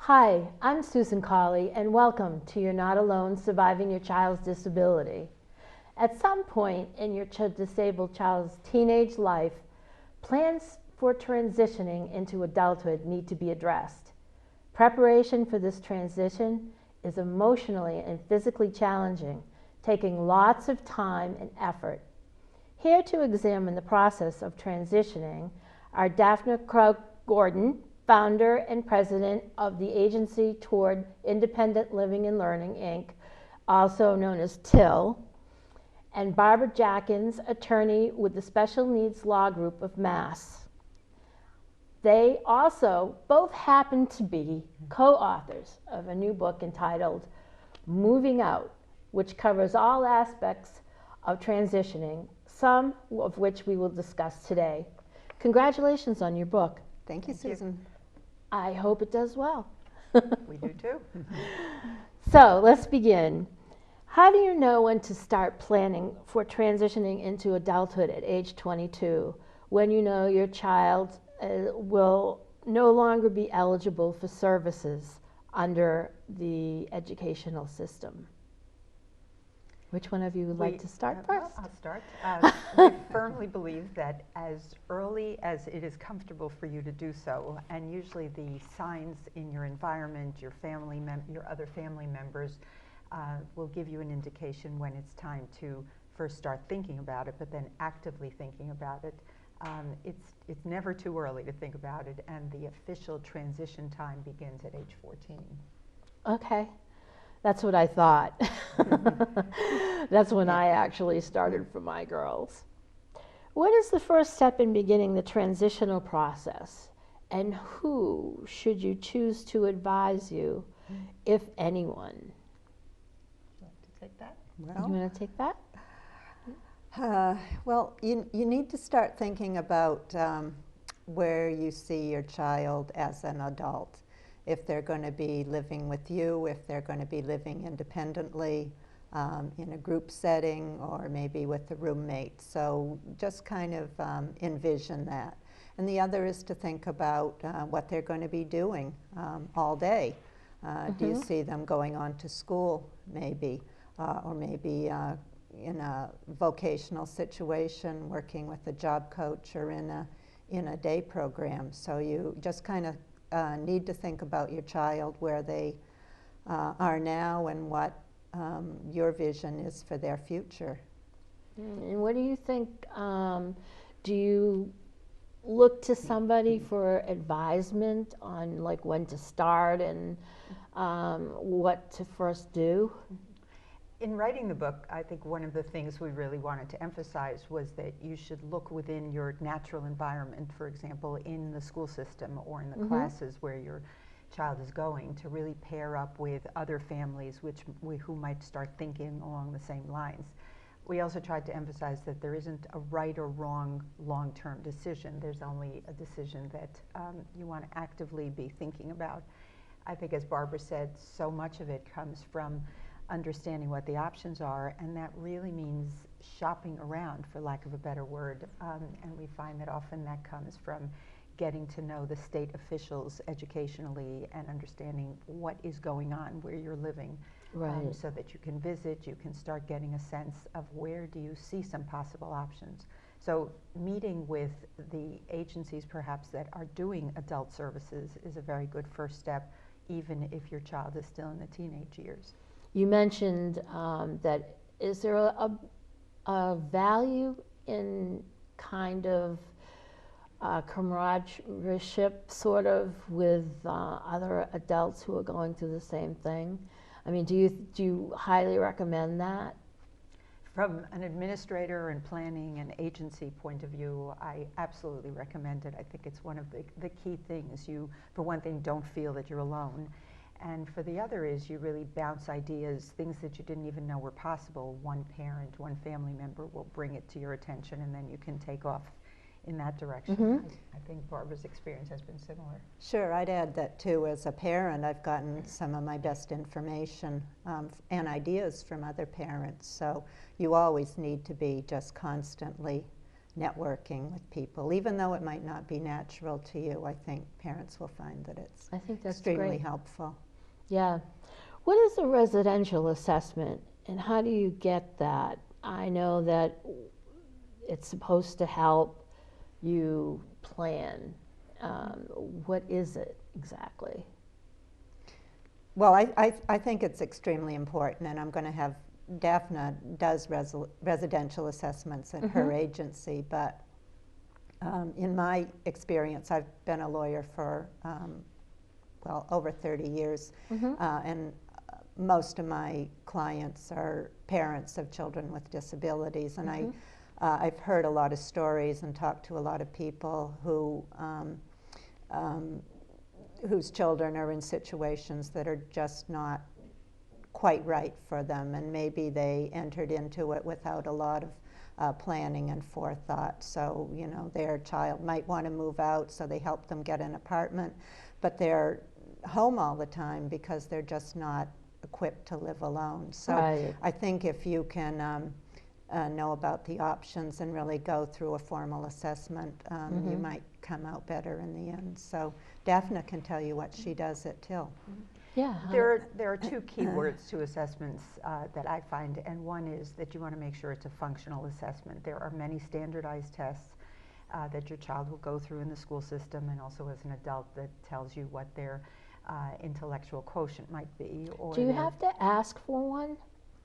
Hi, I'm Susan Colley, and welcome to You're Not Alone Surviving Your Child's Disability. At some point in your disabled child's teenage life, plans for transitioning into adulthood need to be addressed. Preparation for this transition is emotionally and physically challenging, taking lots of time and effort. Here to examine the process of transitioning are Daphne Krug-Gordon, founder and president of the Agency Toward Independent Living and Learning, Inc., also known as TIL, and Barbara Jackins, attorney with the Special Needs Law Group of Mass. They also both happen to be co-authors of a new book entitled Moving Out, which covers all aspects of transitioning, some of which we will discuss today. Congratulations on your book. Thank you, Susan. I hope it does well. We do too. So let's begin. How do you know when to start planning for transitioning into adulthood at age 22, when you know your child will no longer be eligible for services under the educational system? Which one of you would like to start first? I'll start. We firmly believe that as early as it is comfortable for you to do so, and usually the signs in your environment, your other family members, will give you an indication when it's time to first start thinking about it, but then actively thinking about it. It's never too early to think about it, and the official transition time begins at age 14. Okay. That's what I thought. That's when I actually started for my girls. What is the first step in beginning the transitional process? And who should you choose to advise you, if anyone? Would you like to take that? You want to take that? Well, you need to start thinking about where you see your child as an adult. If they're going to be living with you, if they're going to be living independently in a group setting, or maybe with a roommate. So just kind of envision that. And the other is to think about what they're going to be doing all day. Do you see them going on to school, maybe, or maybe in a vocational situation, working with a job coach, or in a day program. So you just kind of need to think about your child, where they are now, and what your vision is for their future. And what do you think? Do you look to somebody for advisement on like when to start and what to first do? In writing the book, I think one of the things we really wanted to emphasize was that you should look within your natural environment, for example, in the school system or in the classes where your child is going, to really pair up with other families who might start thinking along the same lines. We also tried to emphasize that there isn't a right or wrong long-term decision. There's only a decision that you want to actively be thinking about. I think, as Barbara said, so much of it comes from understanding what the options are, and that really means shopping around, for lack of a better word. And we find that often that comes from getting to know the state officials educationally and understanding what is going on where you're living, so that you can visit, you can start getting a sense of where do you see some possible options. So meeting with the agencies perhaps that are doing adult services is a very good first step, even if your child is still in the teenage years. You mentioned that is there a value in kind of comradeship sort of with other adults who are going through the same thing? I mean, do you highly recommend that? From an administrator and planning and agency point of view, I absolutely recommend it. I think it's one of the key things. You, for one thing, don't feel that you're alone. And for the other is you really bounce ideas, things that you didn't even know were possible. One parent, one family member will bring it to your attention, and then you can take off in that direction. I think Barbara's experience has been similar. Sure, I'd add that too. As a parent, I've gotten some of my best information and ideas from other parents. So you always need to be just constantly networking with people. Even though it might not be natural to you, I think parents will find that it's I think that's extremely great. helpful. Yeah. What is a residential assessment and how do you get that? I know that it's supposed to help you plan. What is it exactly? Well, I think it's extremely important, and I'm going to have Daphne does residential assessments at her agency, but in my experience, I've been a lawyer for, well, over 30 years, and most of my clients are parents of children with disabilities, and I've heard a lot of stories and talked to a lot of people who whose children are in situations that are just not quite right for them, and maybe they entered into it without a lot of planning and forethought. So, you know, their child might want to move out, so they help them get an apartment, but they're home all the time because they're just not equipped to live alone. So Right. I think if you can know about the options and really go through a formal assessment, you might come out better in the end. So Daphne can tell you what she does at Till. Yeah. There are two key words to assessments that I find, and one is that you want to make sure it's a functional assessment. There are many standardized tests that your child will go through in the school system, and also as an adult, that tells you what their intellectual quotient might be. Or Do you have to ask for one?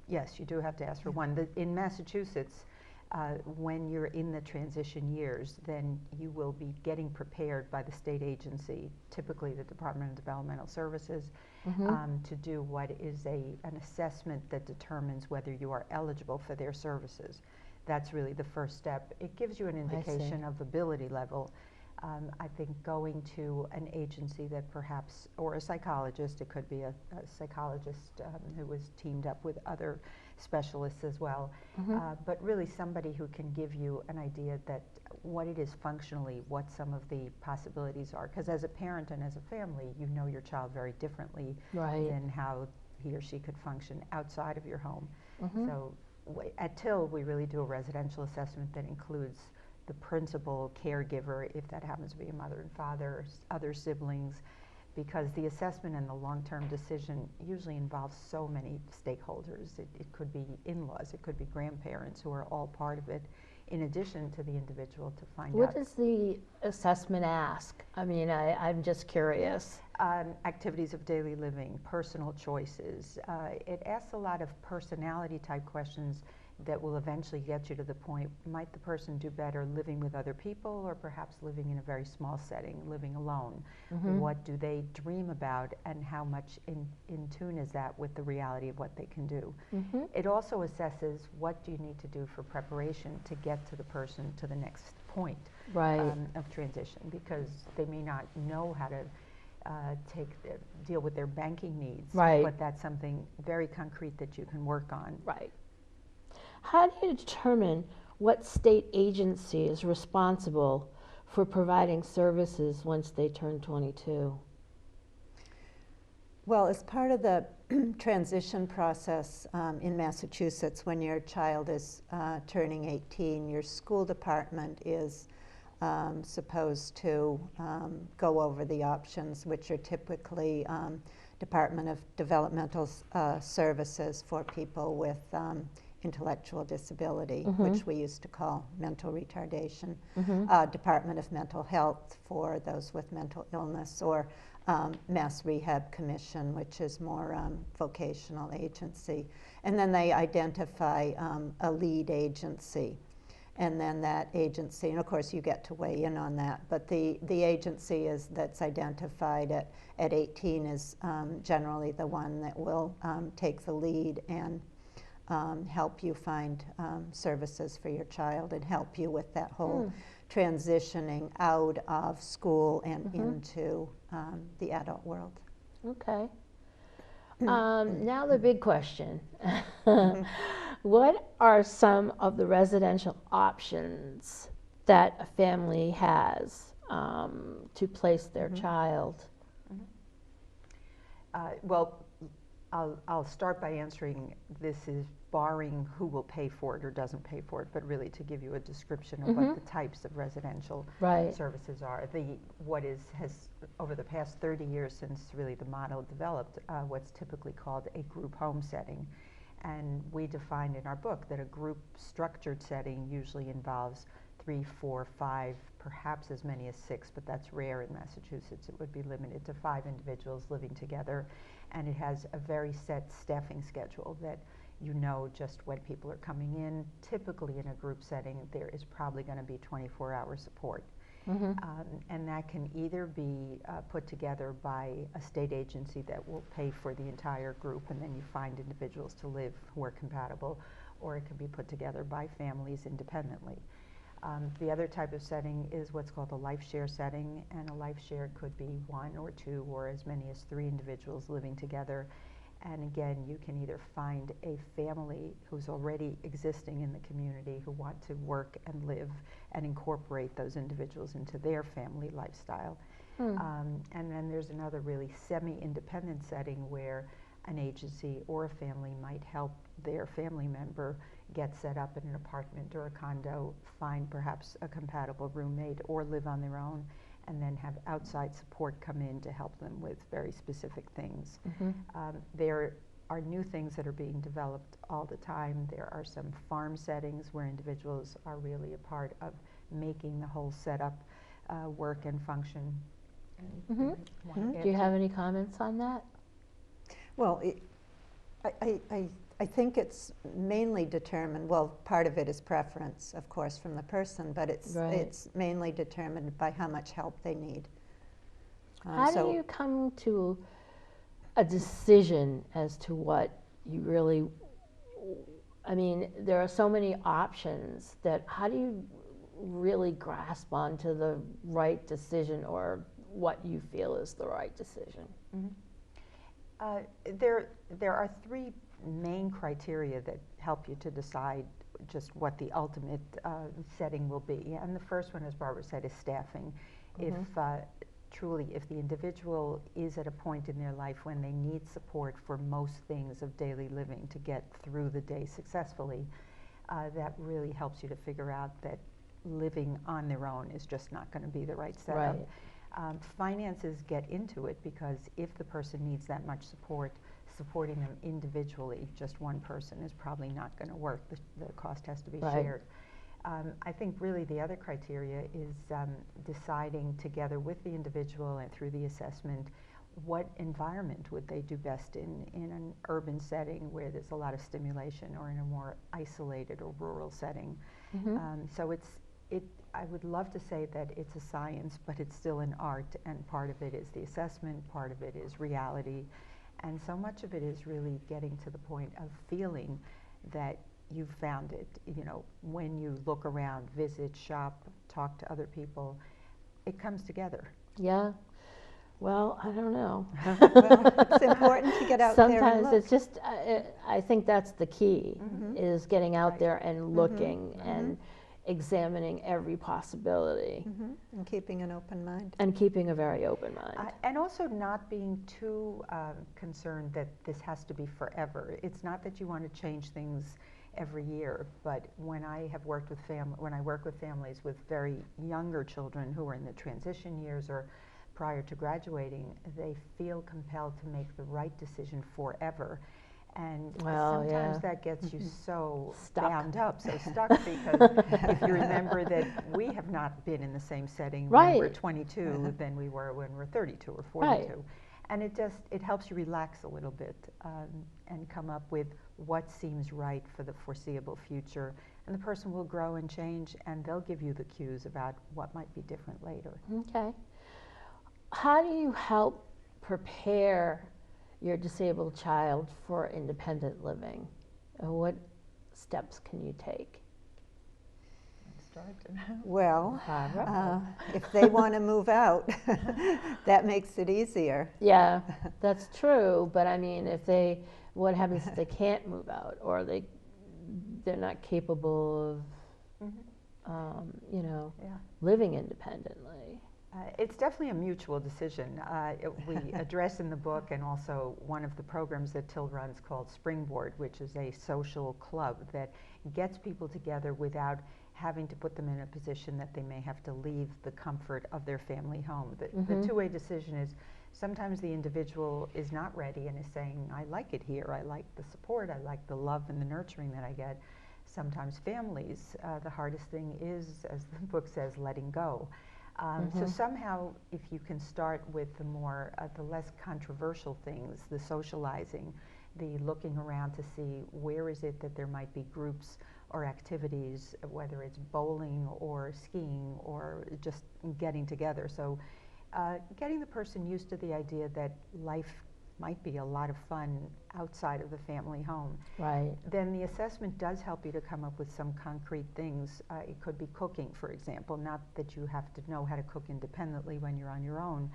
Yes, you do have to ask for one. In Massachusetts, when you're in the transition years, then you will be getting prepared by the state agency, typically the Department of Developmental Services, to do what is an assessment that determines whether you are eligible for their services. That's really the first step. It gives you an indication of ability level. I think going to an agency that perhaps, or a psychologist, it could be a psychologist who was teamed up with other specialists as well, but really somebody who can give you an idea that what it is functionally, what some of the possibilities are. Because as a parent and as a family, you know your child very differently than how he or she could function outside of your home. So at Till, we really do a residential assessment that includes the principal caregiver, if that happens to be a mother and father, other siblings, because the assessment and the long-term decision usually involves so many stakeholders. It could be in-laws, it could be grandparents who are all part of it, in addition to the individual to find out. What does the assessment ask? I mean, I'm just curious. Activities of daily living, personal choices. It asks a lot of personality type questions that will eventually get you to the point, might the person do better living with other people or perhaps living in a very small setting, living alone? What do they dream about, and how much in tune is that with the reality of what they can do? It also assesses what do you need to do for preparation to get to the person to the next point of transition, because they may not know how to deal with their banking needs, but that's something very concrete that you can work on. How do you determine what state agency is responsible for providing services once they turn 22? Well, as part of the transition process in Massachusetts, when your child is turning 18, your school department is supposed to go over the options, which are typically Department of Developmental Services for people with intellectual disability, which we used to call mental retardation, Department of Mental Health for those with mental illness, or Mass Rehab Commission, which is more vocational agency. And then they identify a lead agency. And then that agency, and of course you get to weigh in on that, but the agency that's identified at 18 is generally the one that will take the lead and help you find services for your child and help you with that whole transitioning out of school and into the adult world. Okay. Now the big question. What are some of the residential options that a family has to place their child? Well, I'll start by answering this is barring who will pay for it or doesn't pay for it, but really to give you a description of what the types of residential Right. services are. Has over the past 30 years since really the model developed, what's typically called a group home setting. And we defined in our book that a group structured setting usually involves 3, 4, 5, perhaps as many as 6, but that's rare in Massachusetts. It would be limited to 5 individuals living together, and it has a very set staffing schedule that you know just when people are coming in. Typically in a group setting, there is probably going to be 24-hour support. And that can either be put together by a state agency that will pay for the entire group, and then you find individuals to live who are compatible, or it can be put together by families independently. The other type of setting is what's called a life share setting, and a life share could be 1 or 2 or as many as 3 individuals living together. And again, you can either find a family who's already existing in the community who want to work and live and incorporate those individuals into their family lifestyle. And then there's another really semi-independent setting where an agency or a family might help their family member get set up in an apartment or a condo, find perhaps a compatible roommate, or live on their own, and then have outside support come in to help them with very specific things. There are new things that are being developed all the time. There are some farm settings where individuals are really a part of making the whole setup work and function. Do you have any comments on that? Well, I think it's mainly determined, well, part of it is preference, of course, from the person, but it's mainly determined by how much help they need. How do you come to a decision as to what you really, I mean, there are so many options that how do you really grasp onto the right decision or what you feel is the right decision? There are 3 main criteria that help you to decide just what the ultimate setting will be. And the first one, as Barbara said, is staffing. If truly, if the individual is at a point in their life when they need support for most things of daily living to get through the day successfully, that really helps you to figure out that living on their own is just not going to be the right setup. Finances get into it because if the person needs that much support, supporting them individually, just one person, is probably not going to work. The cost has to be shared. I think really the other criteria is deciding together with the individual and through the assessment what environment would they do best in an urban setting where there's a lot of stimulation, or in a more isolated or rural setting. So I would love to say that it's a science, but it's still an art, and part of it is the assessment, part of it is reality, and so much of it is really getting to the point of feeling that you've found it. You know, when you look around, visit, shop, talk to other people, it comes together. Yeah. Well, I don't know. Well, it's important to get out there and Sometimes look. it's just, I think that's the key, is getting out there and looking and examining every possibility. And keeping an open mind. And keeping a very open mind. And also not being too concerned that this has to be forever. It's not that you want to change things every year, but when I have worked with when I work with families with very younger children who are in the transition years or prior to graduating, they feel compelled to make the right decision forever. And sometimes that gets you so bound up, so stuck, because if you remember that we have not been in the same setting when we're 22 than we were when we're 32 or 42. And it helps you relax a little bit and come up with what seems right for the foreseeable future. And the person will grow and change, and they'll give you the cues about what might be different later. Okay. How do you help prepare your disabled child for independent living? What steps can you take? Well, if they want to move out, that makes it easier. Yeah, that's true. But I mean, what happens if they can't move out, or they're not capable of, living independently? It's definitely a mutual decision. We address in the book, and also one of the programs that Till runs called Springboard, which is a social club that gets people together without having to put them in a position that they may have to leave the comfort of their family home. The two-way decision is sometimes the individual is not ready and is saying, I like it here, I like the support, I like the love and the nurturing that I get. Sometimes families, the hardest thing is, as the book says, letting go. So somehow, if you can start with the more, the less controversial things, the socializing, the looking around to see where is it that there might be groups or activities, whether it's bowling or skiing or just getting together. So getting the person used to the idea that life might be a lot of fun outside of the family home. Right. Then the assessment does help you to come up with some concrete things. It could be cooking, for example, not that you have to know how to cook independently when you're on your own,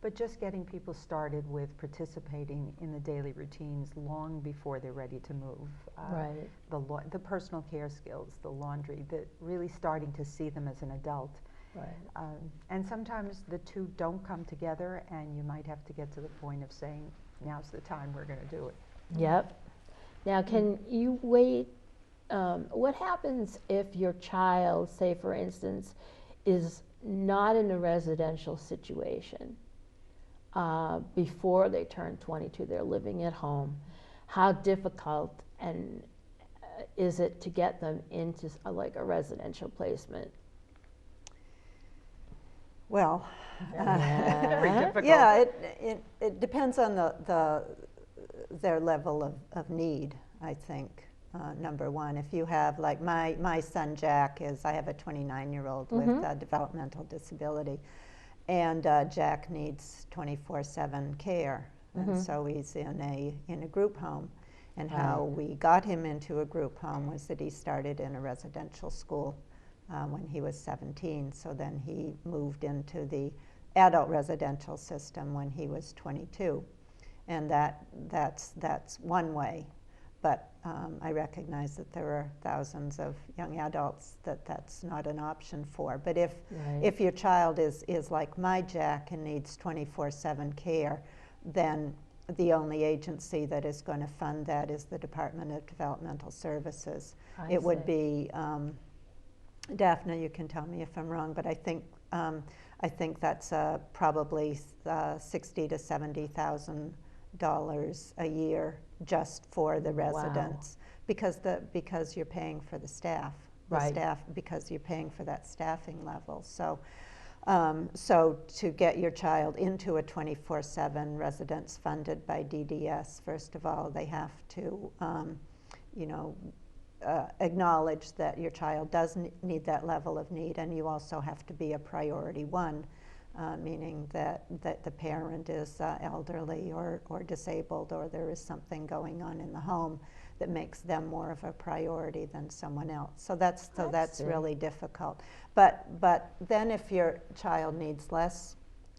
but just getting people started with participating in the daily routines long before they're ready to move. Right. The personal care skills, the laundry, really starting to see them as an adult. Right. And sometimes the two don't come together, and you might have to get to the point of saying, now's the time we're going to do it. Yep. Now, can you wait? What happens if your child, say for instance, is not in a residential situation? Before they turn 22, they're living at home. How difficult and is it to get them into like a residential placement? Well, Very difficult. yeah, it depends on their level of need, I think, number one. If you have, like my son Jack I have a 29-year-old with a developmental disability, and Jack needs 24/7 care, and so he's in a group home. And how we got him into a group home was that he started in a residential school when he was 17, so then he moved into the adult residential system when he was 22. And that's one way, but I recognize that there are thousands of young adults that's not an option for. But if your child is like my Jack and needs 24/7 care, then the only agency that is going to fund that is the Department of Developmental Services. It would be Daphne, you can tell me if I'm wrong, but I think that's probably $60,000 to $70,000 a year just for the residents, because you're paying for the staff, because you're paying for that staffing level. So, so to get your child into a 24/7 residence funded by DDS, first of all, they have to, acknowledge that your child does need that level of need, and you also have to be a priority one, meaning that the parent is elderly or disabled, or there is something going on in the home that makes them more of a priority than someone else. So that's really difficult. But then if your child needs less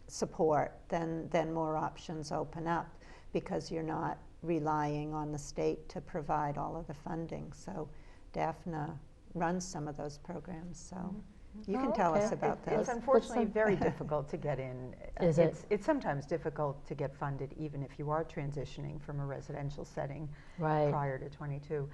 support, then more options open up, because you're not relying on the state to provide all of the funding. So Daphne runs some of those programs, so you can tell us about those. It's unfortunately very difficult to get in. Is it? It's sometimes difficult to get funded even if you are transitioning from a residential setting prior to 22.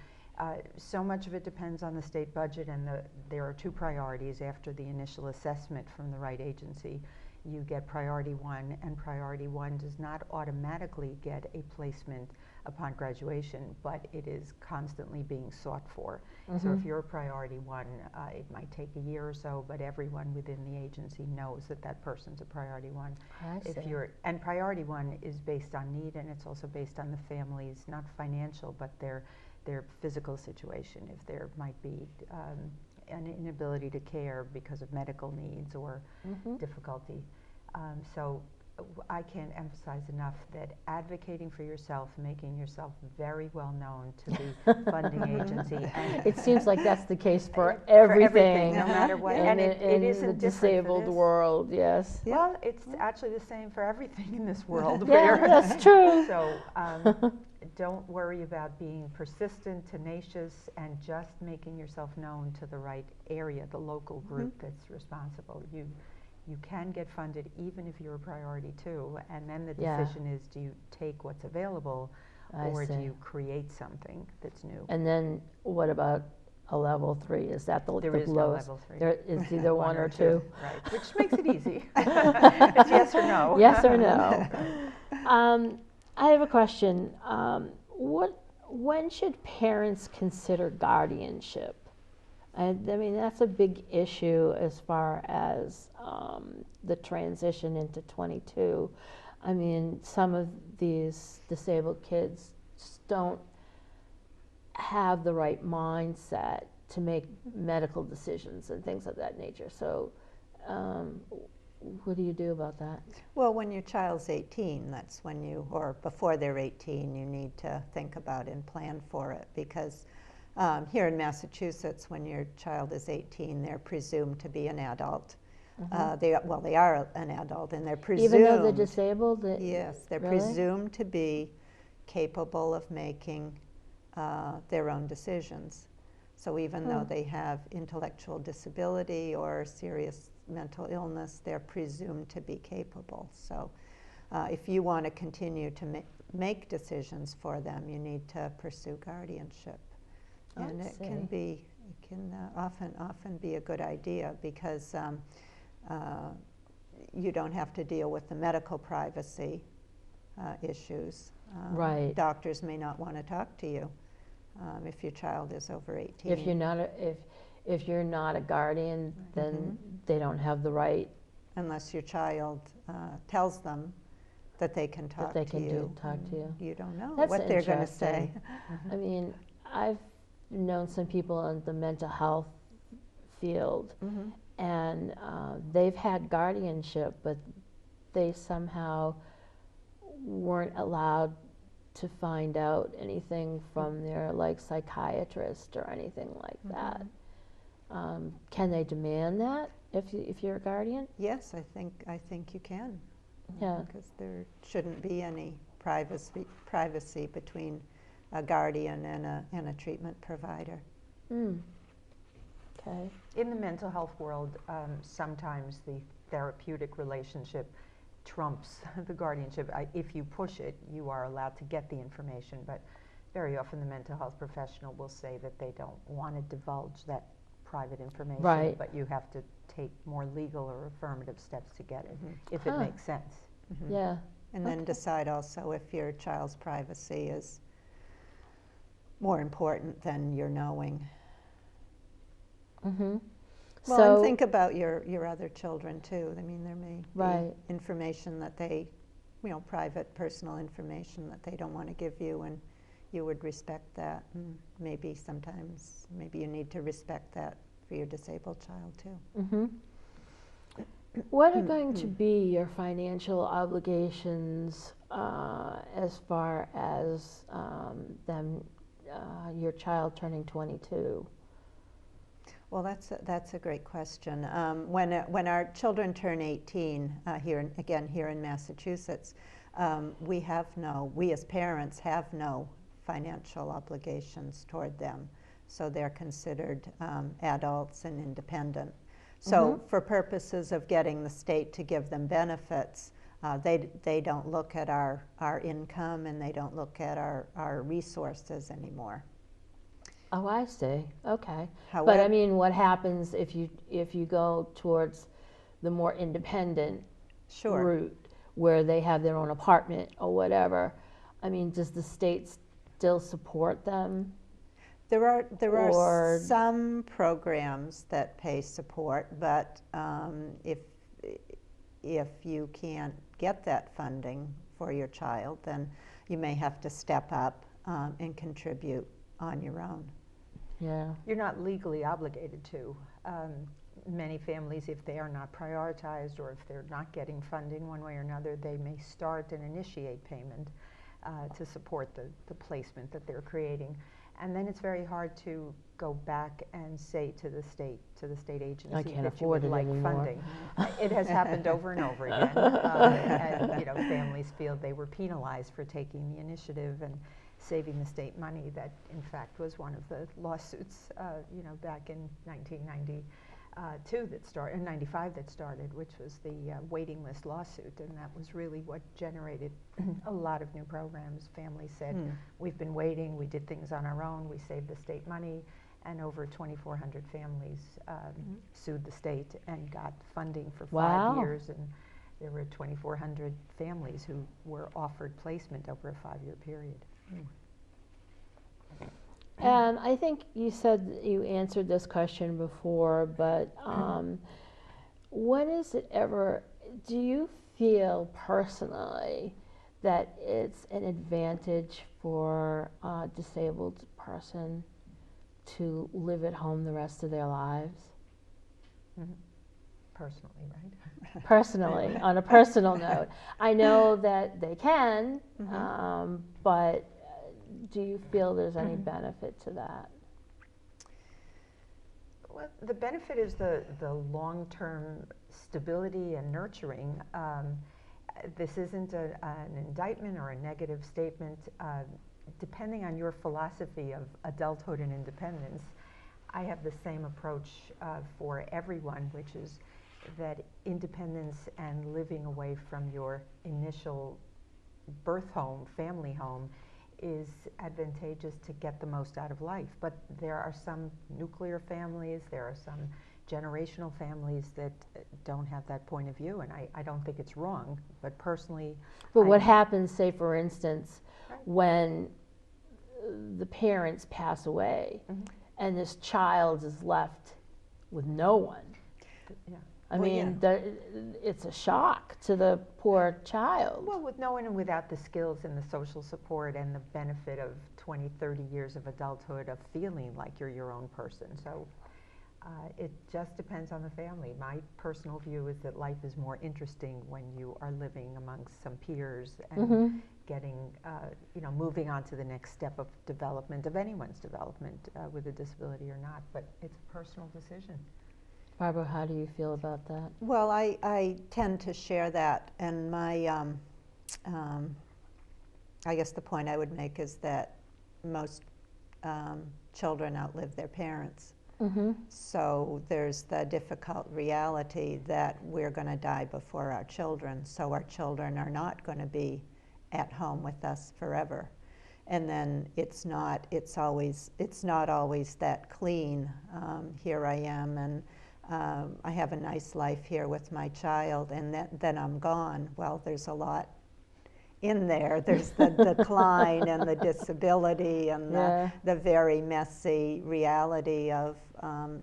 So much of it depends on the state budget, and there are two priorities after the initial assessment from the right agency. You get priority one, and priority one does not automatically get a placement upon graduation, but it is constantly being sought for. So if you're a priority one, it might take a year or so, but everyone within the agency knows that person's a priority one. And priority one is based on need, and it's also based on the family's, not financial, but their physical situation. If there might be an inability to care because of medical needs or difficulty. So I can't emphasize enough that advocating for yourself, making yourself very well known to the funding agency. And it seems like that's the case for everything, no matter what. And it isn't the disabled world, yes. Well, it's actually the same for everything in this world. Yeah, that's true. So don't worry about being persistent, tenacious, and just making yourself known to the right area, the local group that's responsible. you can get funded even if you're a priority two, and then the Yeah. decision is, do you take what's available I or do see. you create something that's new? And then what about a level 3? Is that the There is no lowest? level 3. There is either one or two. Right, which makes it easy. It's yes or no. Yes or no? I have a question. When should parents consider guardianship? I mean, that's a big issue as far as the transition into 22. I mean, some of these disabled kids just don't have the right mindset to make medical decisions and things of that nature. So, what do you do about that? Well, when your child's 18, that's when you, or before they're 18, you need to think about and plan for it, because here in Massachusetts, when your child is 18, they're presumed to be an adult. They are an adult, and they're presumed. Even though they're disabled? Yes, they're really? presumed to be capable of making their own decisions. So even though they have intellectual disability or serious mental illness, they're presumed to be capable. So if you want to continue to make decisions for them, you need to pursue guardianship. And it can often be a good idea, because you don't have to deal with the medical privacy issues. Right. Doctors may not want to talk to you if your child is over 18. If you're not a guardian, then they don't have the right Unless your child tells them that they can talk that they to can you. talk to you. You don't know That's what they're going to say. interesting. I mean, I've known some people in the mental health field, and they've had guardianship, but they somehow weren't allowed to find out anything from their psychiatrist or anything like that. Can they demand that if you're a guardian? Yes, I think you can. Yeah. Because there shouldn't be any privacy between a guardian and a treatment provider. Okay. In the mental health world, sometimes the therapeutic relationship trumps the guardianship. If you push it, you are allowed to get the information, but very often the mental health professional will say that they don't want to divulge that private information, Right. but you have to take more legal or affirmative steps to get it, if it makes sense. Yeah. And then decide also if your child's privacy is more important than your knowing. Well, So and think about your other children too. I mean, there may Right. be information that they, private, personal information that they don't want to give you, and you would respect that. And maybe sometimes, you need to respect that for your disabled child too. what are going to be your financial obligations as far as your child turning 22? Well, that's a great question. When our children turn 18, here in Massachusetts, we as parents have no financial obligations toward them. So they're considered adults and independent. So for purposes of getting the state to give them benefits, they don't look at our income, and they don't look at our resources anymore. Oh, I see. Okay. But However- I mean, what happens if you go towards the more independent Sure. route, where they have their own apartment or whatever? I mean, does the state still support them? There are Or- some programs that pay support, but if you can't get that funding for your child, then you may have to step up and contribute on your own. Yeah. You're not legally obligated to. Many families, if they are not prioritized or if they're not getting funding one way or another, they may start and initiate payment to support the placement that they're creating. And then it's very hard to go back and say to the state agency I can't that you would afford it like anymore. funding. It has happened over and over again. And families feel they were penalized for taking the initiative and saving the state money. That in fact was one of the lawsuits back in 1990. two that started, in 95 that started, which was the waiting list lawsuit, and that was really what generated a lot of new programs. Families said, we've been waiting, we did things on our own, we saved the state money, and over 2,400 families sued the state and got funding for 5 years, and there were 2,400 families who were offered placement over a 5-year period. And I think you said you answered this question before, but when is it ever, do you feel personally that it's an advantage for a disabled person to live at home the rest of their lives? Personally, right? Personally, on a personal note. I know that they can, but do you feel there's any benefit to that? Well, the benefit is the long-term stability and nurturing. This isn't an indictment or a negative statement. Depending on your philosophy of adulthood and independence, I have the same approach for everyone, which is that independence and living away from your initial birth home, family home, is advantageous to get the most out of life. But there are some nuclear families, there are some generational families that don't have that point of view, and I don't think it's wrong, but personally... But what happens, say for instance, when the parents pass away and this child is left with no one? I mean, it's a shock to the poor child. Well, with no one and without the skills and the social support and the benefit of 20, 30 years of adulthood of feeling like you're your own person. So it just depends on the family. My personal view is that life is more interesting when you are living amongst some peers and getting, moving on to the next step of development, of anyone's development, with a disability or not. But it's a personal decision. Barbara, how do you feel about that? Well, I tend to share that, and my, I guess the point I would make is that most children outlive their parents. So there's the difficult reality that we're going to die before our children, so our children are not going to be at home with us forever. And then it's not always that clean. Here I am, and I have a nice life here with my child, and then I'm gone. Well, there's a lot in there. There's the decline and the disability and the very messy reality of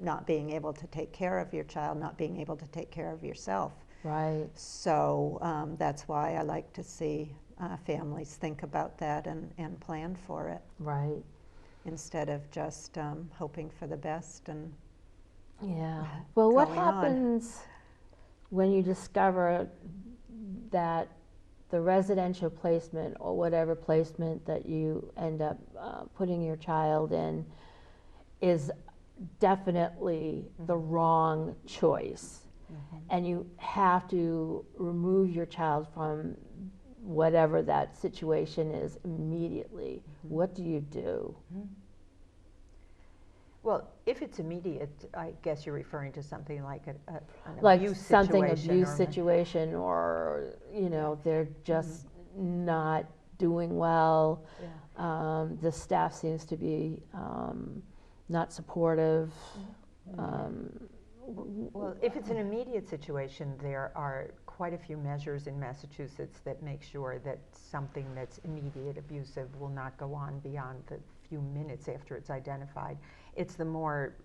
not being able to take care of your child, not being able to take care of yourself. Right. So that's why I like to see families think about that and plan for it. Right. Instead of just hoping for the best and Well, what happens when you discover that the residential placement or whatever placement that you end up putting your child in is definitely the wrong choice, and you have to remove your child from whatever that situation is immediately? What do you do? Well, if it's immediate, I guess you're referring to something like an like abuse something situation. Abuse situation, or they're just not doing well. The staff seems to be not supportive. Well, if it's an immediate situation, there are quite a few measures in Massachusetts that make sure that something that's immediate abusive will not go on beyond the few minutes after it's identified. It's the more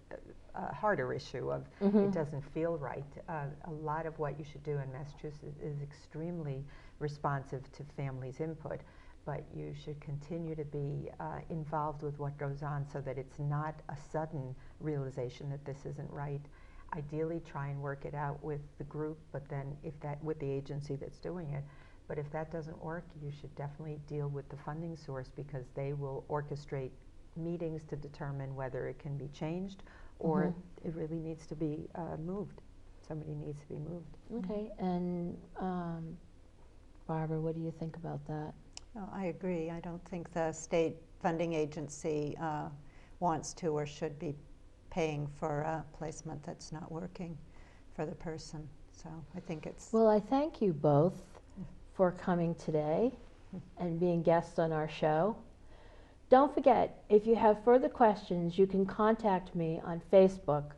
harder issue of it doesn't feel right. A lot of what you should do in Massachusetts is extremely responsive to families' input, but you should continue to be involved with what goes on so that it's not a sudden realization that this isn't right. Ideally, try and work it out with the group, but then with the agency that's doing it. But if that doesn't work, you should definitely deal with the funding source, because they will orchestrate meetings to determine whether it can be changed or it really needs to be moved. Somebody needs to be moved. Okay, and Barbara, what do you think about that? Oh, I agree. I don't think the state funding agency wants to or should be paying for a placement that's not working for the person. So I think it's Well, I thank you both for coming today and being guests on our show. Don't forget, if you have further questions, you can contact me on Facebook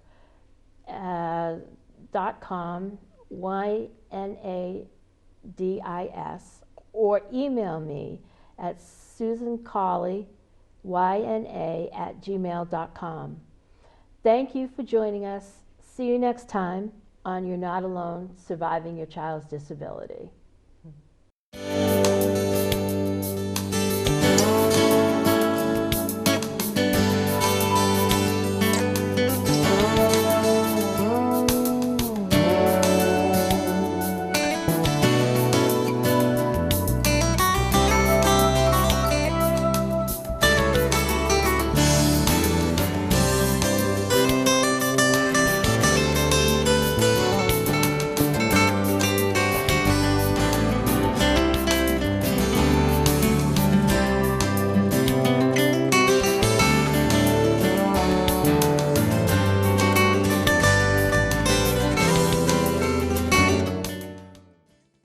.com YNADIS, or email me at susancolleyyna@gmail.com. Thank you for joining us. See you next time on You're Not Alone, Surviving Your Child's Disability.